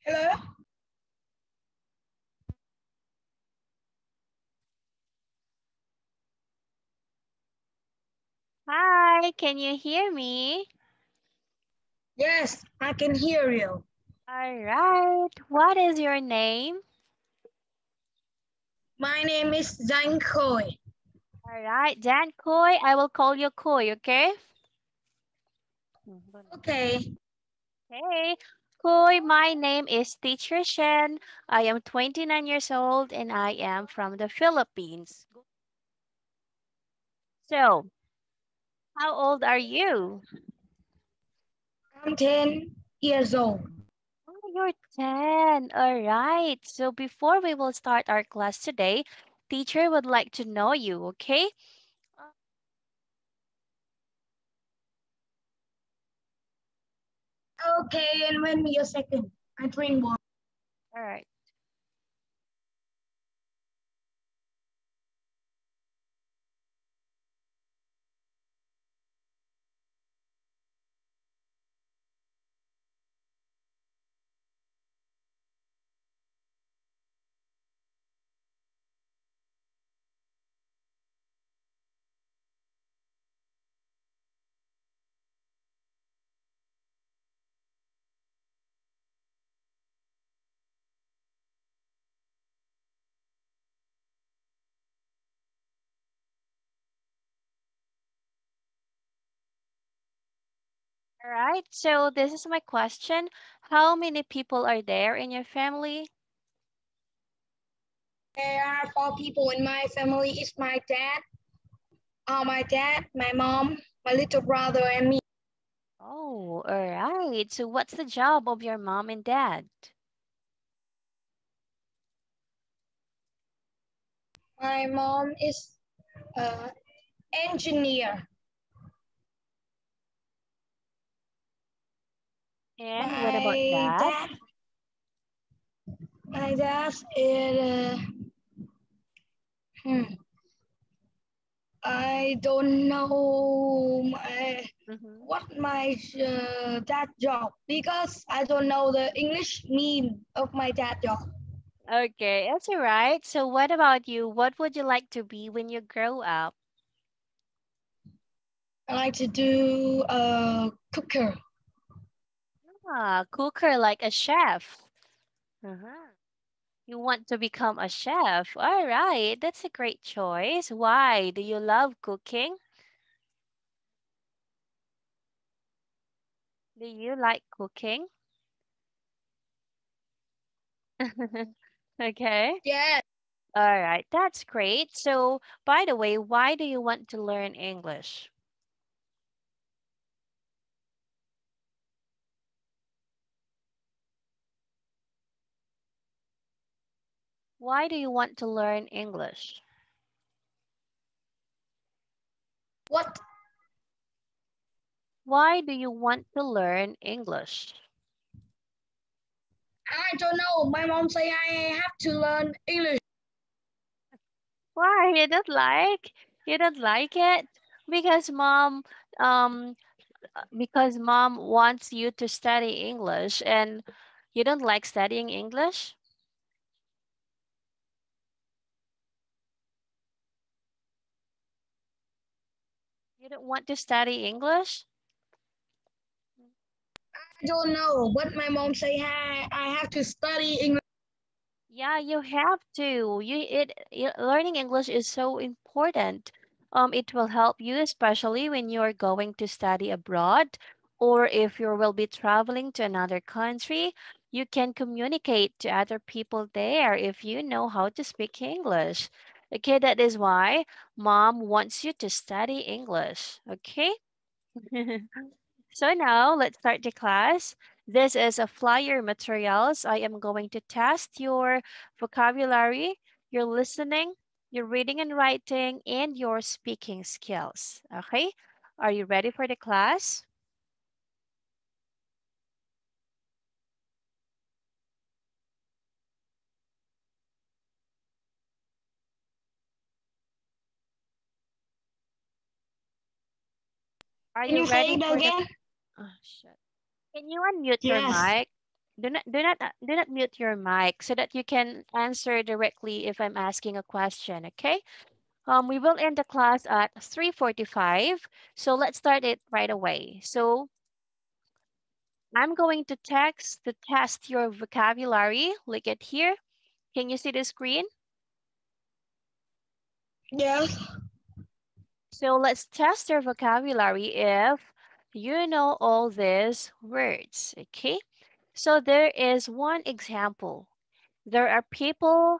Hello? Hi, can you hear me? Yes, I can hear you. All right. What is your name? My name is Danh Khoi. All right, Jan Koi. I will call you Koi, okay? Okay. Hey, Koi, my name is Teacher Shen. I am 29 years old and I am from the Philippines. So, how old are you? I'm 10 years old. Oh, you're 10. All right. So, before we will start our class today, teacher would like to know you, okay? Okay, and wait me a second. I drink water. All right. All right. So this is my question. How many people are there in your family? There are 4 people in my family. It's my dad, my mom, my little brother, and me. Oh, all right. So what's the job of your mom and dad? My mom is an engineer. And what about My dad? dad, my dad is hmm, I don't know Mm-hmm. what my dad job because I don't know the English mean of my dad job. Okay, that's all right. So what about you? What would you like to be when you grow up? I like to do a cooker. Ah, cooker like a chef. Uh-huh. You want to become a chef. All right, that's a great choice. Why? Do you love cooking? Do you like cooking? Okay. Yeah. All right, that's great. So, by the way, why do you want to learn English? Why do you want to learn English? What? Why do you want to learn English? I don't know. My mom say I have to learn English. Why you don't like it? Because um mom wants you to study English and you don't like studying English? You don't want to study English? I don't know. But my mom say I have to study English. Yeah, you have to. Learning English is so important. It will help you, especially when you are going to study abroad, or if you will be traveling to another country, you can communicate to other people there if you know how to speak English. Okay, that is why mom wants you to study English. Okay? So now let's start the class. This is a flyer materials. I am going to test your vocabulary, your listening, your reading and writing, and your speaking skills. Okay? Are you ready for the class? Are Can you you say ready it for the again? oh, shit. Can you unmute your Yes. mic? Do not mute your mic so that you can answer directly if I'm asking a question, okay? We will end the class at 3:45, so let's start it right away. So I'm going to text to test your vocabulary. Look at here. Can you see the screen? Yes. So let's test your vocabulary if you know all these words, okay? So there is one example. There are people,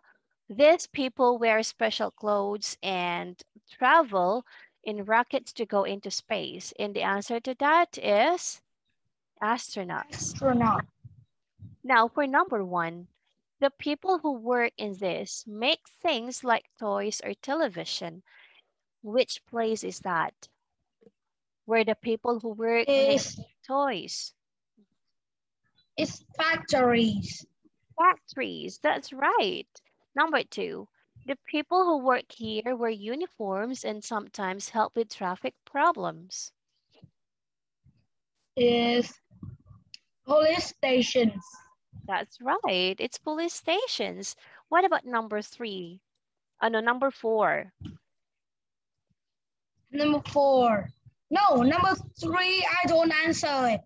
these people wear special clothes and travel in rockets to go into space. And the answer to that is astronauts. Astronaut. Now, for number one, the people who work in this make things like toys or television. Which place is that? Where the people who work make Is toys? factories. Factories. That's right. Number two, the people who work here wear uniforms and sometimes help with traffic problems. Is police stations. That's right. It's police stations. What about number three? No, number four. Number 4. No, number 3. I don't answer it.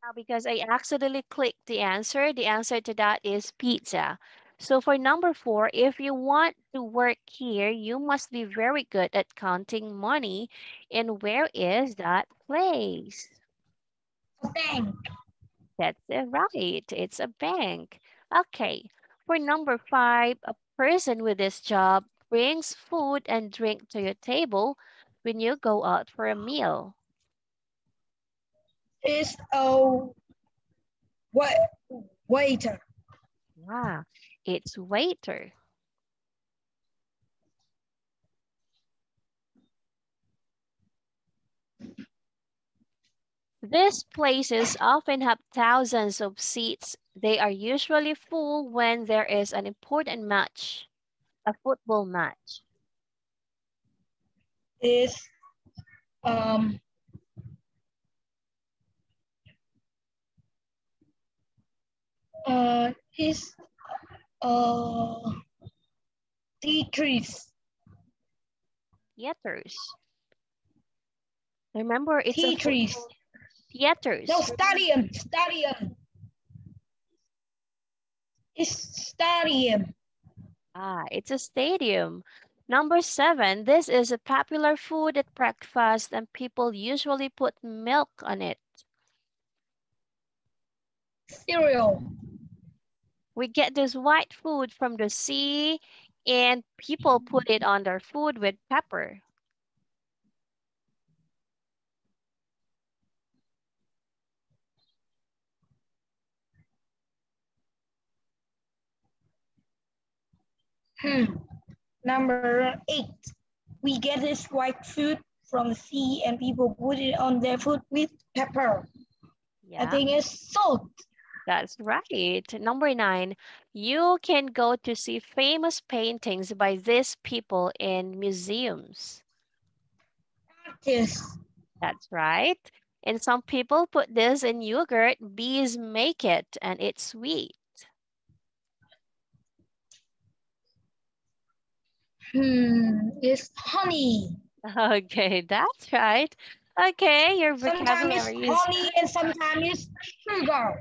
Now, because I accidentally clicked the answer to that is pizza. So for number four, if you want to work here, you must be very good at counting money. And where is that place? A bank. That's right. It's a bank. Okay. For number five, a person with this job brings food and drink to your table when you go out for a meal. Is a waiter. Ah, it's waiter. These places often have thousands of seats. They are usually full when there is an important match, a football match. Is um is uh theaters. Theaters. Remember, it's a Theaters. football. No, Theaters. stadium. Stadium. Is stadium. Ah, it's a stadium. Number seven, this is a popular food at breakfast and people usually put milk on it. Cereal. We get this white food from the sea and people put it on their food with pepper. Hmm. Number 8. We get this white food from the sea and people put it on their food with pepper. I Yeah, think it's salt. that's right. Number nine, you can go to see famous paintings by these people in museums. Yes. That's right. And some people put this in yogurt. Bees make it, and it's sweet. It's honey. Okay, that's right. Okay, your Sometimes it's vocabulary is honey and sometimes it's sugar.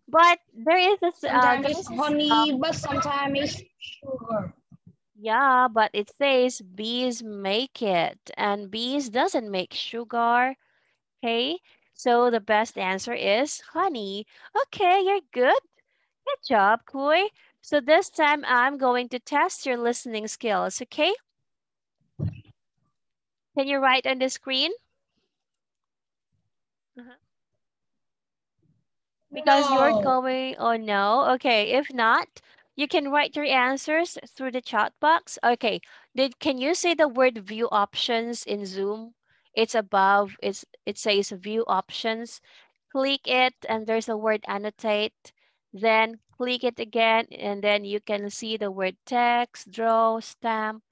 but there is this Sometimes it's honey, but sometimes it's sugar. yeah, but it says bees make it and bees doesn't make sugar. Okay, so the best answer is honey. Okay, you're good. Good job, Koi. So this time I'm going to test your listening skills, okay? Can you write on the screen? Uh-huh. Because you're No. going, oh no. Okay, if not, you can write your answers through the chat box. Okay, can you say the word view options in Zoom? It's above, it says view options. Click it and there's a word annotate. Then click it again and then you can see the word text, draw, stamp,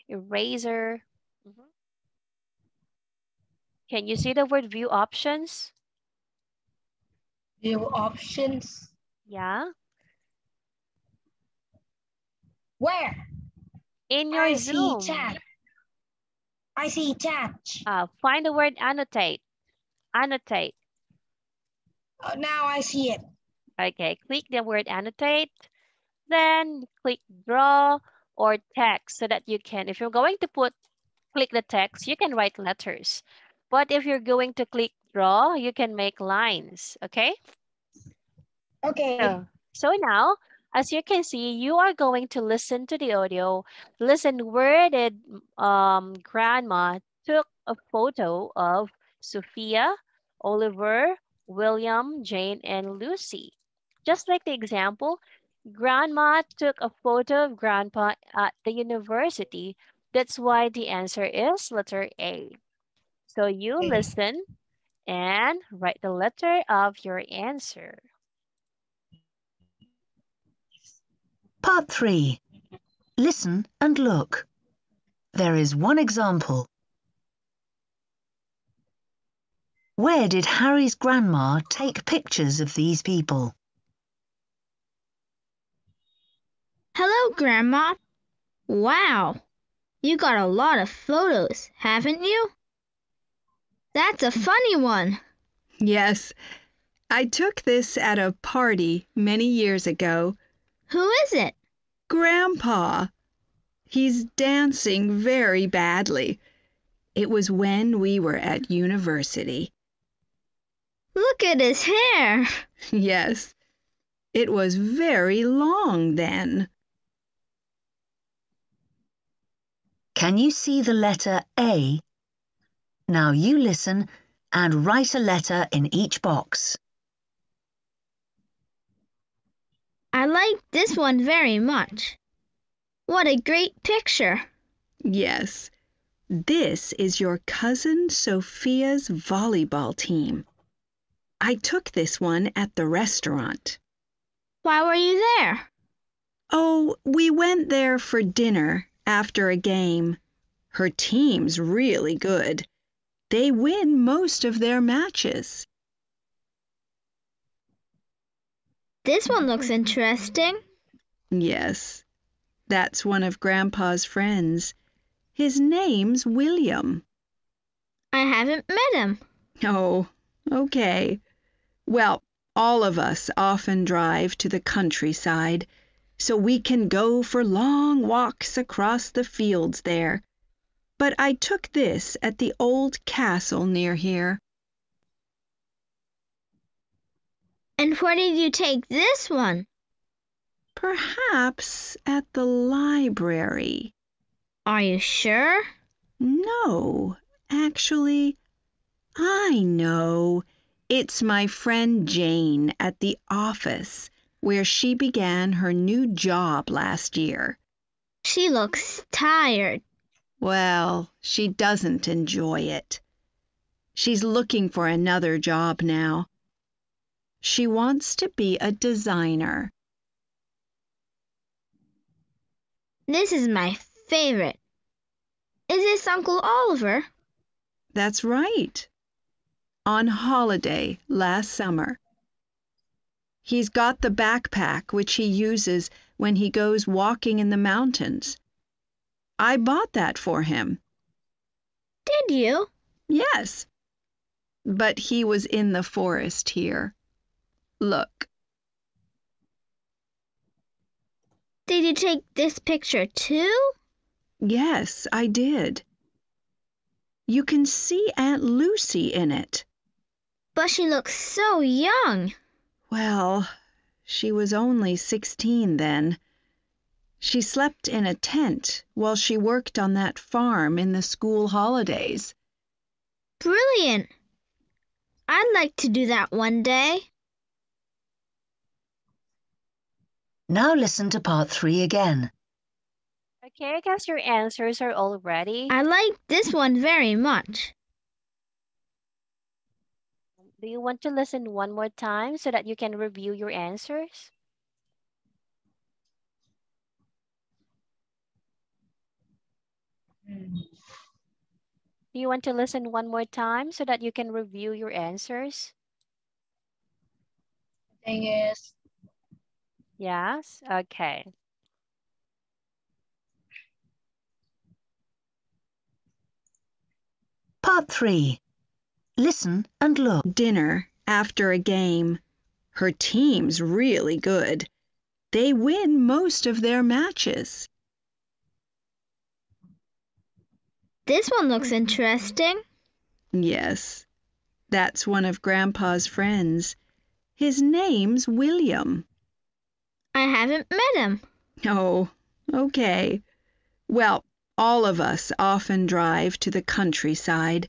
eraser. Mhm. Can you see the word view options? View options. Yeah. Where? In your I see Zoom, chat. I see chat. find the word annotate. Annotate. Now I see it. Okay, click the word annotate. Then click draw or text so that you can, if you're going to click the text, you can write letters. But if you're going to click draw, you can make lines. Okay? Okay. So now, as you can see, you are going to listen to the audio. Listen, where did grandma took a photo of Sophia, Oliver, William, Jane, and Lucy. Just like the example, grandma took a photo of grandpa at the university. That's why the answer is letter A. So you listen and write the letter of your answer. Part 3. Listen and look. There is one example. Where did Harry's grandma take pictures of these people? Hello, Grandma. Wow, you got a lot of photos, haven't you? That's a funny one. Yes, I took this at a party many years ago. Who is it? Grandpa. He's dancing very badly. It was when we were at university. Look at his hair. Yes, it was very long then. Can you see the letter A? Now you listen and write a letter in each box. I like this one very much. What a great picture. Yes, this is your cousin Sophia's volleyball team. I took this one at the restaurant. Why were you there? Oh, we went there for dinner after a game. Her team's really good. They win most of their matches. This one looks interesting. Yes, that's one of Grandpa's friends. His name's William. I haven't met him. Oh, okay. Well, all of us often drive to the countryside, so we can go for long walks across the fields there. But I took this at the old castle near here. And where did you take this one? Perhaps at the library. Are you sure? No, actually, I know. It's my friend Jane at the office where she began her new job last year. She looks tired. Well, she doesn't enjoy it. She's looking for another job now. She wants to be a designer. This is my favorite. Is this Uncle Oliver? That's right. On holiday last summer. He's got the backpack which he uses when he goes walking in the mountains. I bought that for him. Did you? Yes. But he was in the forest here. Look. Did you take this picture too? Yes, I did. You can see Aunt Lucy in it. But she looks so young. Well, she was only 16 then. She slept in a tent while she worked on that farm in the school holidays. Brilliant. I'd like to do that one day. Now listen to part 3 again. Okay, I guess your answers are all ready. I like this one very much. Do you want to listen one more time so that you can review your answers? Do you want to listen one more time so that you can review your answers? Thing is, Yes, okay. Part 3. Listen and look. Dinner after a game. Her team's really good. They win most of their matches. This one looks interesting. Yes, that's one of Grandpa's friends. His name's William. I haven't met him. Oh, okay. Well, all of us often drive to the countryside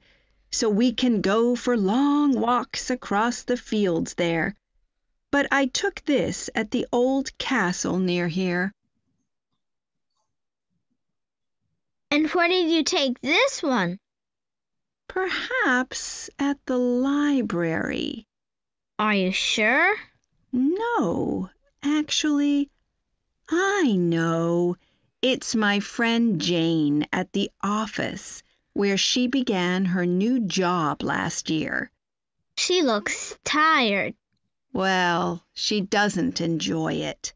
so we can go for long walks across the fields there. But I took this at the old castle near here. And where did you take this one? Perhaps at the library. Are you sure? No, actually, I know. It's my friend Jane at the office where she began her new job last year. She looks tired. Well, she doesn't enjoy it.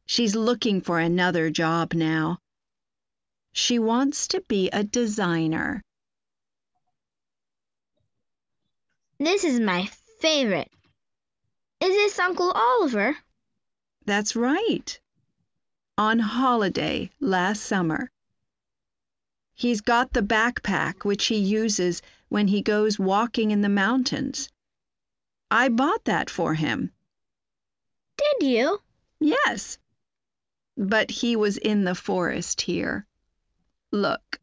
She's looking for another job now. She wants to be a designer. This is my favorite. Is this Uncle Oliver? That's right. On holiday last summer. He's got the backpack which he uses when he goes walking in the mountains. I bought that for him. Did you? Yes. But he was in the forest here. Look.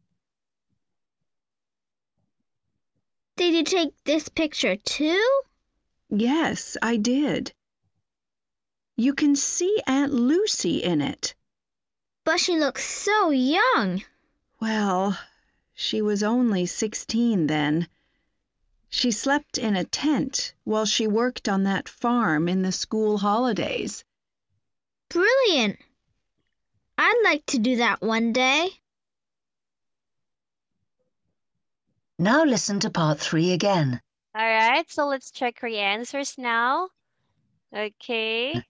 Did you take this picture too? Yes, I did. You can see Aunt Lucy in it. But she looks so young. Well, she was only 16 then. She slept in a tent while she worked on that farm in the school holidays. Brilliant. I'd like to do that one day. Now listen to part 3 again. All right, so let's check your answers now. Okay.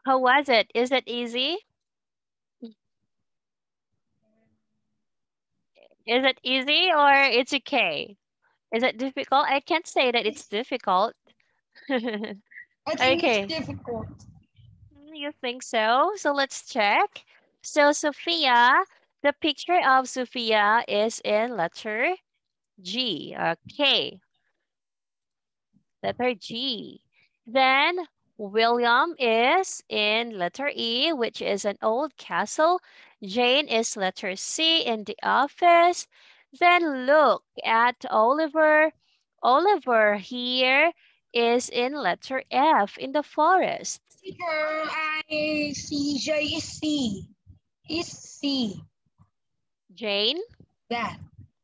How was it? Is it easy? Is it easy or it's okay? Is it difficult? I can't say that it's difficult. I think it's Okay. difficult. You think so? So let's check. So Sophia, the picture of Sophia is in letter G. Okay, letter G. Then William is in letter E, which is an old castle. Jane is letter C in the office. Then look at Oliver. Oliver here is in letter F in the forest. Teacher, I see J is C. Is C. Jane? That.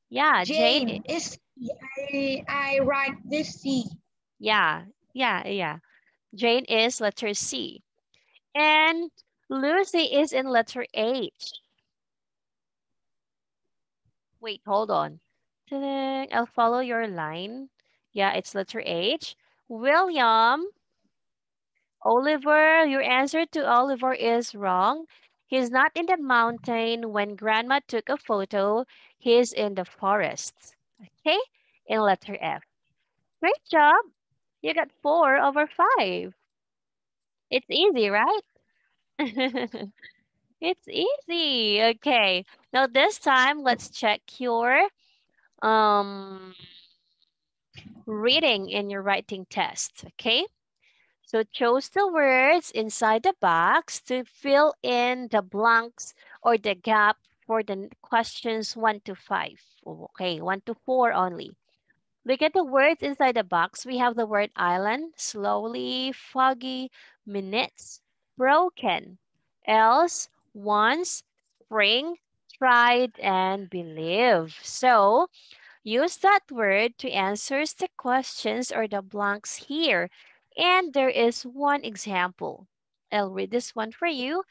Yeah, Jane is C. I write this C. Yeah. Jane is letter C. And Lucy is in letter H. Wait, hold on. Ta-da, I'll follow your line. Yeah, it's letter H. William, Oliver, your answer to Oliver is wrong. He's not in the mountain when Grandma took a photo. He's in the forest. Okay? In letter F. Great job. You got 4/5. It's easy, right? It's easy. Okay. Now this time, let's check your um reading in your writing test. Okay. So choose the words inside the box to fill in the blanks or the gap for the questions 1 to 5. Okay, 1 to 4 only. Look at the words inside the box. We have the word island, slowly, foggy, minutes, broken, else, once, spring, tried, and believe. So use that word to answer the questions or the blanks here. And there is one example. I'll read this one for you.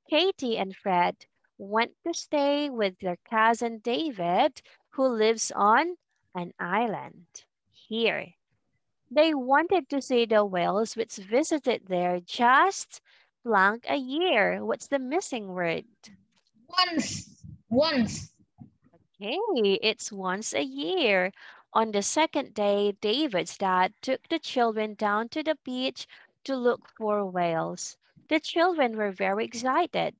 Katie and Fred went to stay with their cousin David, who lives on an island. Here. They wanted to see the whales which visited there just blank a year. What's the missing word? Once. Hey, it's once a year. On the second day, David's dad took the children down to the beach to look for whales. The children were very excited.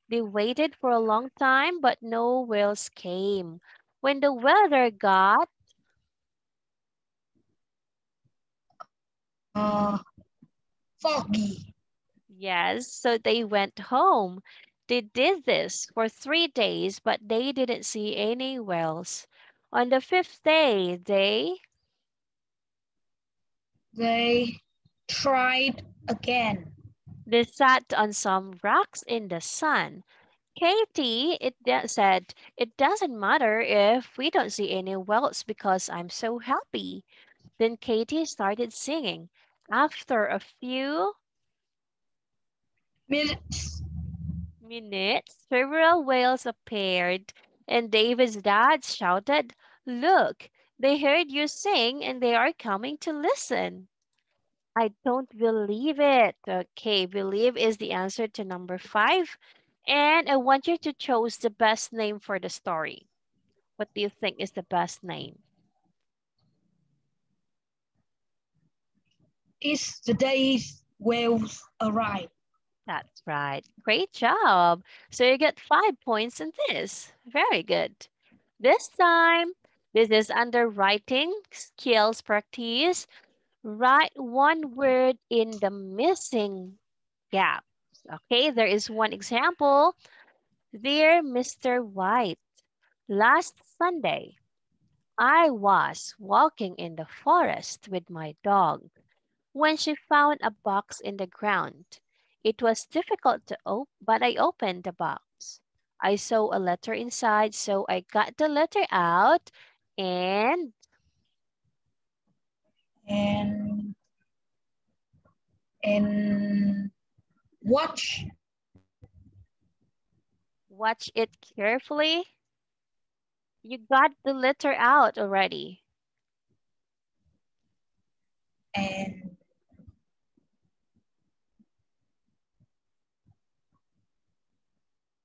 They waited for a long time, but no whales came. When the weather got, Uh, Foggy. yes, so they went home. They did this for 3 days, but they didn't see any whales. On the fifth day, They tried again. they sat on some rocks in the sun. Katie, said, it doesn't matter if we don't see any whales because I'm so happy. Then Katie started singing. After a few Minutes. minutes, several whales appeared, and David's dad shouted, "Look, they heard you sing and they are coming to listen." I don't believe it. Okay, believe is the answer to number 5. And I want you to choose the best name for the story. What do you think is the best name? Is the days whales arrive. That's right. Great job. So you get 5 points in this. Very good. This time, this is under writing skills practice. Write one word in the missing gaps. Okay, there is one example. Dear Mr. White, last Sunday, I was walking in the forest with my dog when she found a box in the ground. It was difficult to open, but I opened the box. I saw a letter inside, so I got the letter out and And and watch watched it carefully. You got the letter out already. and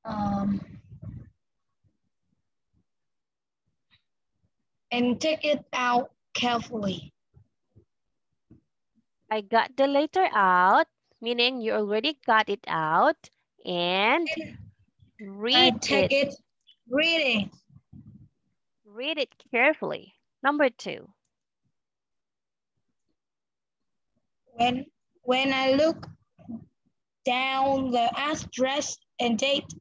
um and take it out carefully. I got the letter out, meaning you already got it out, and I read take it. it reading. Read it carefully. Number 2. When I look down the address and date,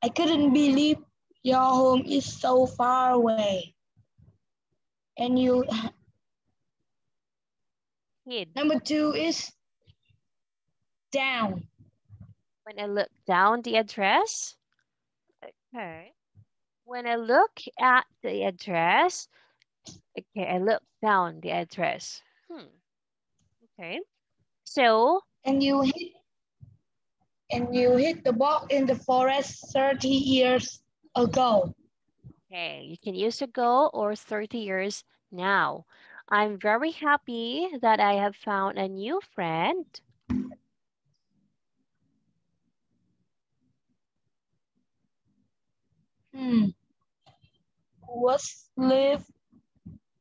I couldn't believe your home is so far away. And you Hid. number 2 is down. When I look down the address, okay. When I look at the address, okay, I look down the address. Okay. So, And you hit the box in the forest 30 years ago. okay, you can use ago or 30 years now. I'm very happy that I have found a new friend. Was live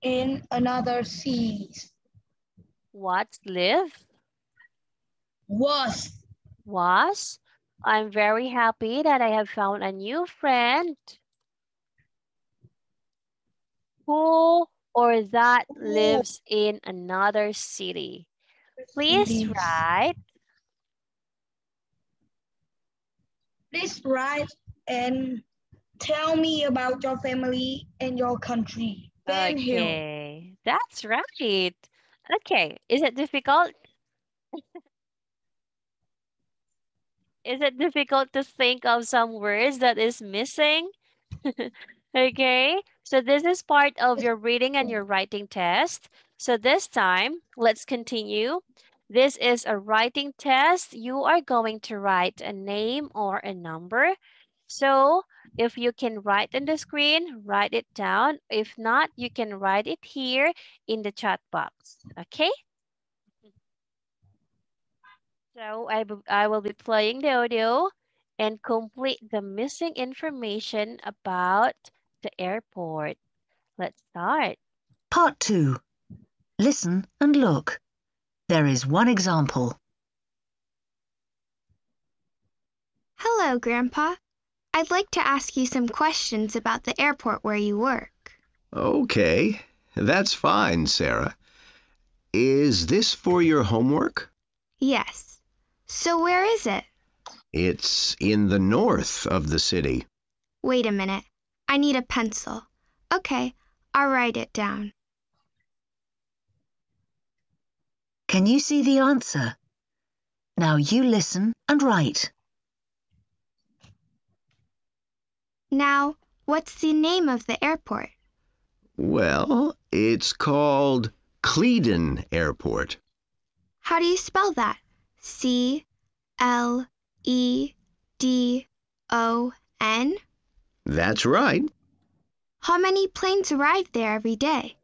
in another seas. What's live? Was Was. I'm very happy that I have found a new friend who or that who lives in another city. Please cities. write. Please write and tell me about your family and your country. Van Hill. Okay, that's right. Okay, is it difficult? Is it difficult to think of some words that is missing? Okay, so this is part of your reading and your writing test. So this time, let's continue. This is a writing test. You are going to write a name or a number. So if you can write on the screen, write it down. If not, you can write it here in the chat box. Okay? So I will be playing the audio and complete the missing information about the airport. Let's start. Part 2. Listen and look. There is one example. Hello, Grandpa. I'd like to ask you some questions about the airport where you work. Okay, that's fine, Sarah. Is this for your homework? Yes. So where is it? It's in the north of the city. Wait a minute. I need a pencil. Okay, I'll write it down. Can you see the answer? Now you listen and write. Now, what's the name of the airport? Well, it's called Cleedon Airport. How do you spell that? C-L-E-D-O-N? That's right. How many planes arrive there every day?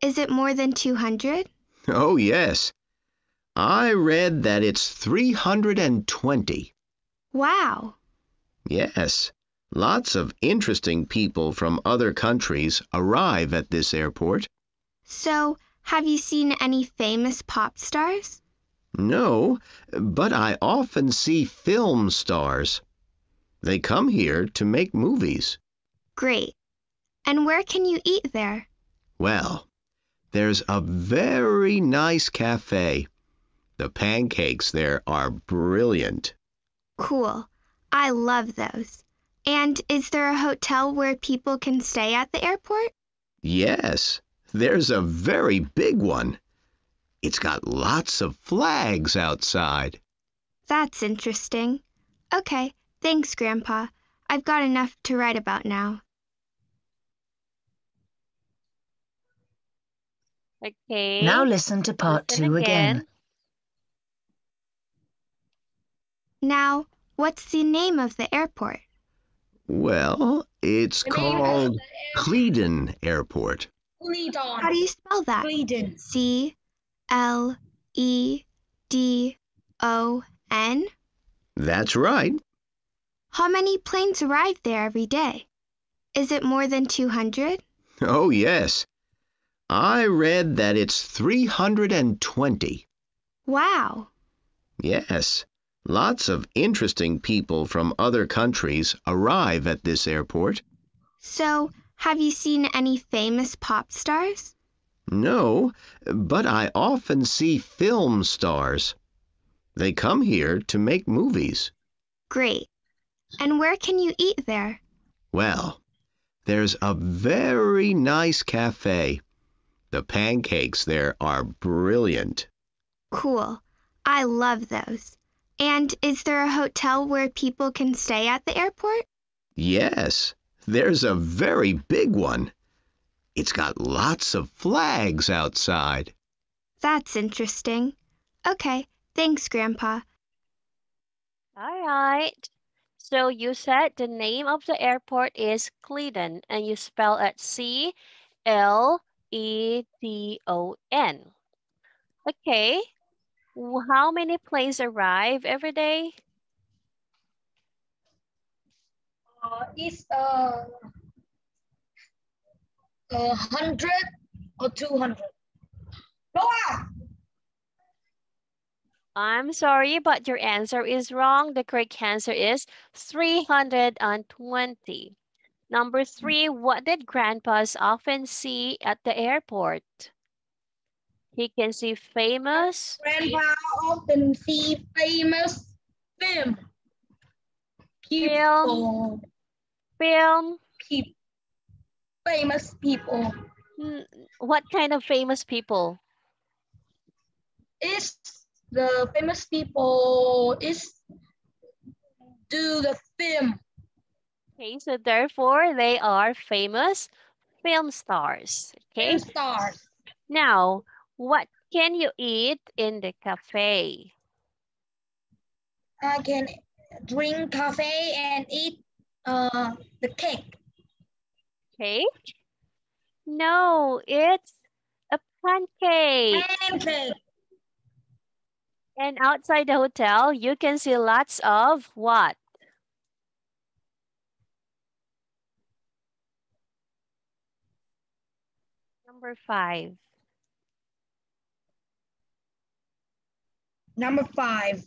Is it more than 200? Oh, yes. I read that it's 320. Wow. Yes. Lots of interesting people from other countries arrive at this airport. So, have you seen any famous pop stars? No, but I often see film stars. They come here to make movies. Great. And where can you eat there? Well, there's a very nice cafe. The pancakes there are brilliant. Cool. I love those. And is there a hotel where people can stay at the airport? Yes, there's a very big one. It's got lots of flags outside. That's interesting. Okay, thanks, Grandpa. I've got enough to write about now. Okay. Now listen to part Listen 2 again. Now, what's the name of the airport? Well, it's The name of called the Cleedon Airport. Cleedon. How do you spell that? Cleedon. C-L-E-D-O-N? That's right. How many planes arrive there every day? Is it more than 200? Oh, yes. I read that it's 320. Wow. Yes. Lots of interesting people from other countries arrive at this airport. So, have you seen any famous pop stars? No, but I often see film stars. They come here to make movies. Great. And where can you eat there? Well, there's a very nice cafe. The pancakes there are brilliant. Cool. I love those. And is there a hotel where people can stay at the airport? Yes, there's a very big one. It's got lots of flags outside. That's interesting. Okay, thanks, Grandpa. All right. So you said the name of the airport is Cleedon and you spell it C-L-E-D-O-N. Okay. How many planes arrive every day? It's 100 or 200. Noah! I'm sorry, but your answer is wrong. The correct answer is 320. Number 3, what did grandpas often see at the airport? He can see famous. Grandpa often see famous film Film. people. Famous people. What kind of famous people? Is the famous people is do the film. Okay, so therefore they are famous film stars. Okay. Film stars. Now, what can you eat in the cafe? I can drink coffee and eat The cake. Cake? No, it's a pancake. Pancake. And outside the hotel, you can see lots of what? Number 5. Number 5.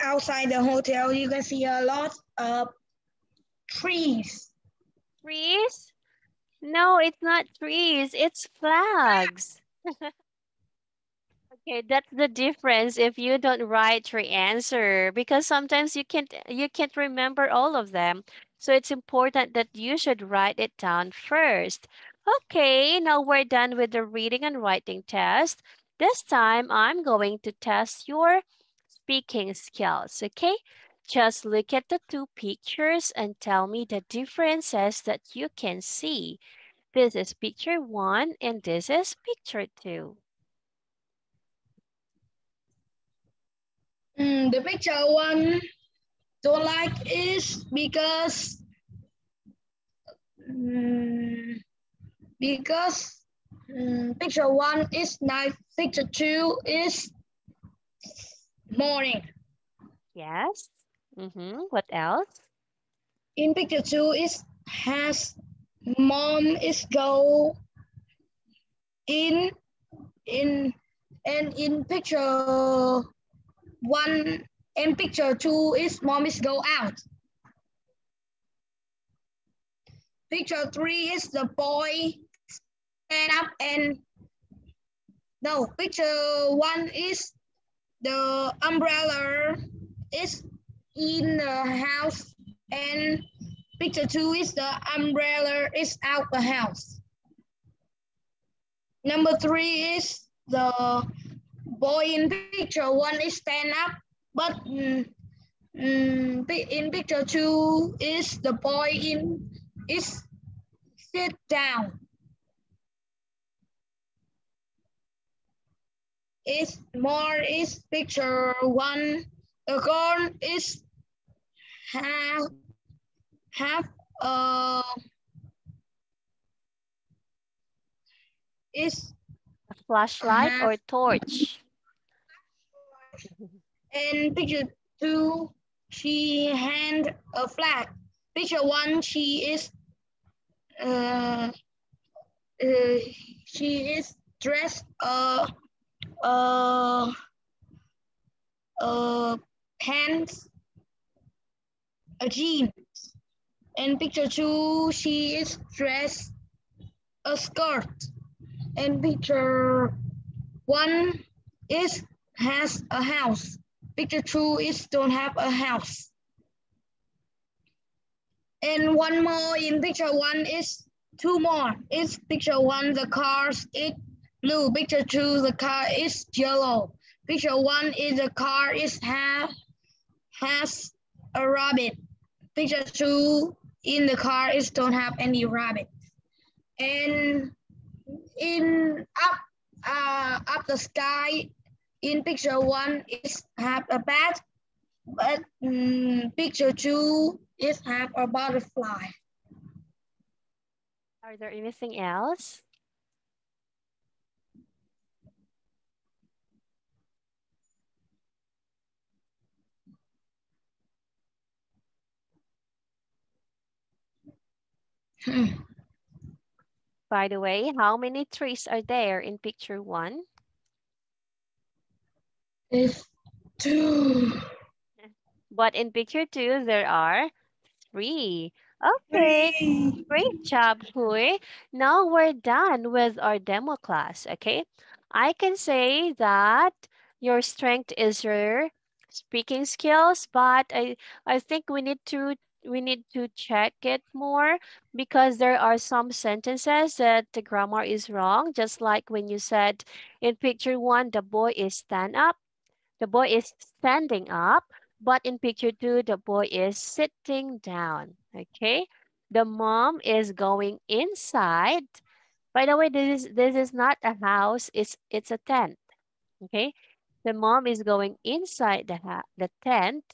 Outside the hotel, you can see a lot of trees. Trees? No, it's not trees, it's flags. Okay, that's the difference if you don't write your answer because sometimes you can't remember all of them. So it's important that you should write it down first. Okay, now we're done with the reading and writing test. This time I'm going to test your speaking skills, okay? Just look at the two pictures and tell me the differences that you can see. This is picture 1 and this is picture 2. The picture 1 don't like is because picture 1 is night, picture 2 is morning. Yes. What else? In picture 2 is has mom is go in and in picture 1 and picture 2 is mom is go out. Picture 3 is the boy stand up and no, picture 1 is the umbrella is in the house and picture 2 is the umbrella is out the house. Number 3 is the boy in picture 1 is stand up, but in picture 2 is the boy is sit down. Is more is picture 1. The girl is have is A flashlight have or torch? in picture 2 she hand a flag. Picture 1 uh, she is dressed uh, pants a jean. In picture 2 she is dressed a skirt. And picture 1 is has a house. Picture 2 is don't have a house. And one more in picture 1 is 2 more. Is picture 1 the cars is blue. Picture 2 the car is yellow. Picture 1 is the car is has a rabbit. Picture 2 in the car is don't have any rabbit. And in up the sky in picture 1 is have a bat, but picture 2 is have a butterfly. Are there anything else? By the way, how many trees are there in picture 1? It's 2. But in picture 2, there are 3. Okay, 3. great job, Hui. Now we're done with our demo class, okay? I can say that your strength is your speaking skills, but I think we need to check it more because there are some sentences that the grammar is wrong, just like when you said in picture 1 the boy is stand up, the boy is standing up, but in picture 2 the boy is sitting down, okay? The mom is going inside. By the way, this is not a house, it's a tent, okay? The mom is going inside the tent,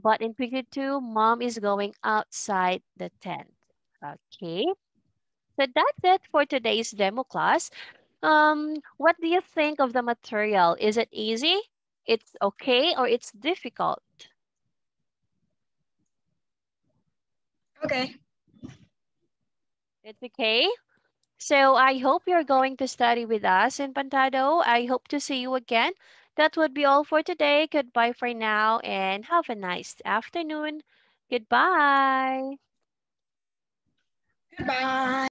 But in picture 2, mom is going outside the tent. Okay. So that's it for today's demo class. What do you think of the material? Is it easy? It's okay or it's difficult? Okay. It's okay. So I hope you're going to study with us in Pantado. I hope to see you again. That would be all for today. Goodbye for now and have a nice afternoon. Goodbye. Goodbye.